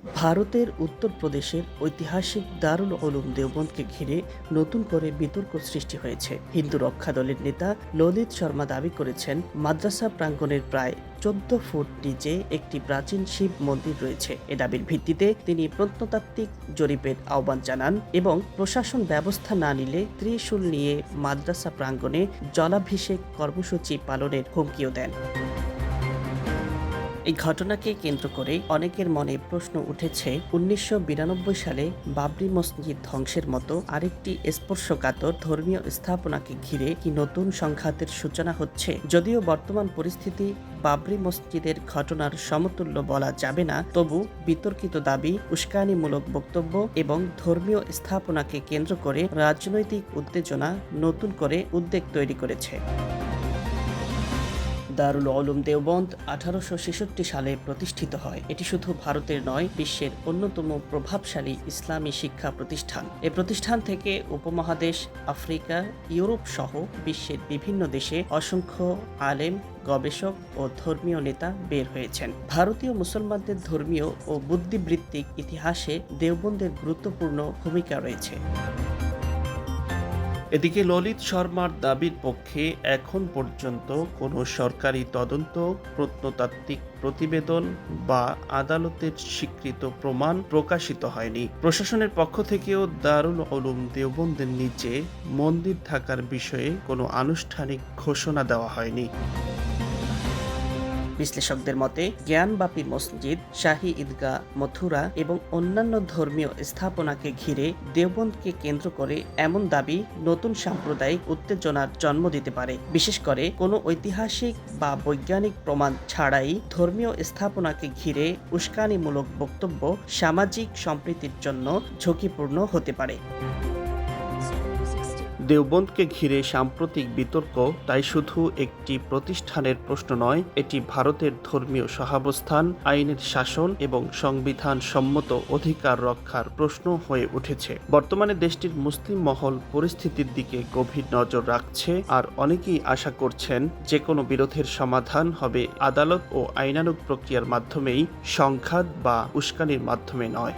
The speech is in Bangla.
ভারতের উত্তরপ্রদেশের ঐতিহাসিক দারুল উলুম দেওবন্দকে ঘিরে নতুন করে বিতর্ক সৃষ্টি হয়েছে। হিন্দু রক্ষা দলের নেতা ললিত শর্মা দাবি করেছেন, মাদ্রাসা প্রাঙ্গণের প্রায় 14 ফুট নিচে একটি প্রাচীন শিব মন্দির রয়েছে। এ দাবির ভিত্তিতে তিনি প্রত্নতাত্ত্বিক জরিপের আহ্বান জানান এবং প্রশাসন ব্যবস্থা না নিলে ত্রিশূল নিয়ে মাদ্রাসা প্রাঙ্গণে জলাভিষেক কর্মসূচি পালনের হুমকিও দেন। এই ঘটনাকে কেন্দ্র করে অনেকের মনে প্রশ্ন উঠেছে, 1992 সালে বাবরি মসজিদ ধ্বংসের মতো আরেকটি স্পর্শকাতর ধর্মীয় স্থাপনাকে ঘিরে কি নতুন সংঘাতের সূচনা হচ্ছে? যদিও বর্তমান পরিস্থিতি বাবরি মসজিদের ঘটনার সমতুল্য বলা যাবে না, তবু বিতর্কিত দাবি, উস্কানিমূলক বক্তব্য এবং ধর্মীয় স্থাপনাকে কেন্দ্র করে রাজনৈতিক উত্তেজনা নতুন করে উদ্বেগ তৈরি করেছে। দারুল উলুম দেওবন্দ 1866 সালে প্রতিষ্ঠিত হয়। এটি শুধু ভারতের নয়, বিশ্বের অন্যতম প্রভাবশালী ইসলামী শিক্ষা প্রতিষ্ঠান। এ প্রতিষ্ঠান থেকে উপমহাদেশ, আফ্রিকা, ইউরোপ সহ বিশ্বের বিভিন্ন দেশে অসংখ্য আলেম, গবেষক ও ধর্মীয় নেতা বের হয়েছেন। ভারতীয় মুসলমানদের ধর্মীয় ও বুদ্ধিবৃত্তিক ইতিহাসে দেওবন্দের গুরুত্বপূর্ণ ভূমিকা রয়েছে। এদিকে ললিত শর্মার দাবির পক্ষে এখন পর্যন্ত কোনো সরকারি তদন্ত, প্রত্নতাত্ত্বিক প্রতিবেদন বা আদালতের স্বীকৃত প্রমাণ প্রকাশিত হয়নি। প্রশাসনের পক্ষ থেকেও দারুল উলুম দেওবন্দের নিচে মন্দির থাকার বিষয়ে কোনো আনুষ্ঠানিক ঘোষণা দেওয়া হয়নি। বিশ্লেষকদের মতে, জ্ঞানবাপী মসজিদ, শাহী ঈদগাহ, মথুরা এবং অন্যান্য ধর্মীয় স্থাপনাকে ঘিরে দেওবন্দকে কেন্দ্র করে এমন দাবি নতুন সাম্প্রদায়িক উত্তেজনার জন্ম দিতে পারে। বিশেষ করে কোনো ঐতিহাসিক বা বৈজ্ঞানিক প্রমাণ ছাড়াই ধর্মীয় স্থাপনাকে ঘিরে উস্কানিমূলক বক্তব্য সামাজিক সম্প্রীতির জন্য ঝুঁকিপূর্ণ হতে পারে। দেওবন্দকে ঘিরে সাম্প্রতিক বিতর্ক তাই শুধু একটি প্রতিষ্ঠানের প্রশ্ন নয়, এটি ভারতের ধর্মীয় সহাবস্থান, আইনের শাসন এবং সংবিধান সম্মত অধিকার রক্ষার প্রশ্ন হয়ে উঠেছে। বর্তমানে দেশটির মুসলিম মহল পরিস্থিতির দিকে গভীর নজর রাখছে, আর অনেকেই আশা করছেন যে কোনো বিরোধের সমাধান হবে আদালত ও আইনানুগ প্রক্রিয়ার মাধ্যমেই, সংঘাত বা উস্কানির মাধ্যমে নয়।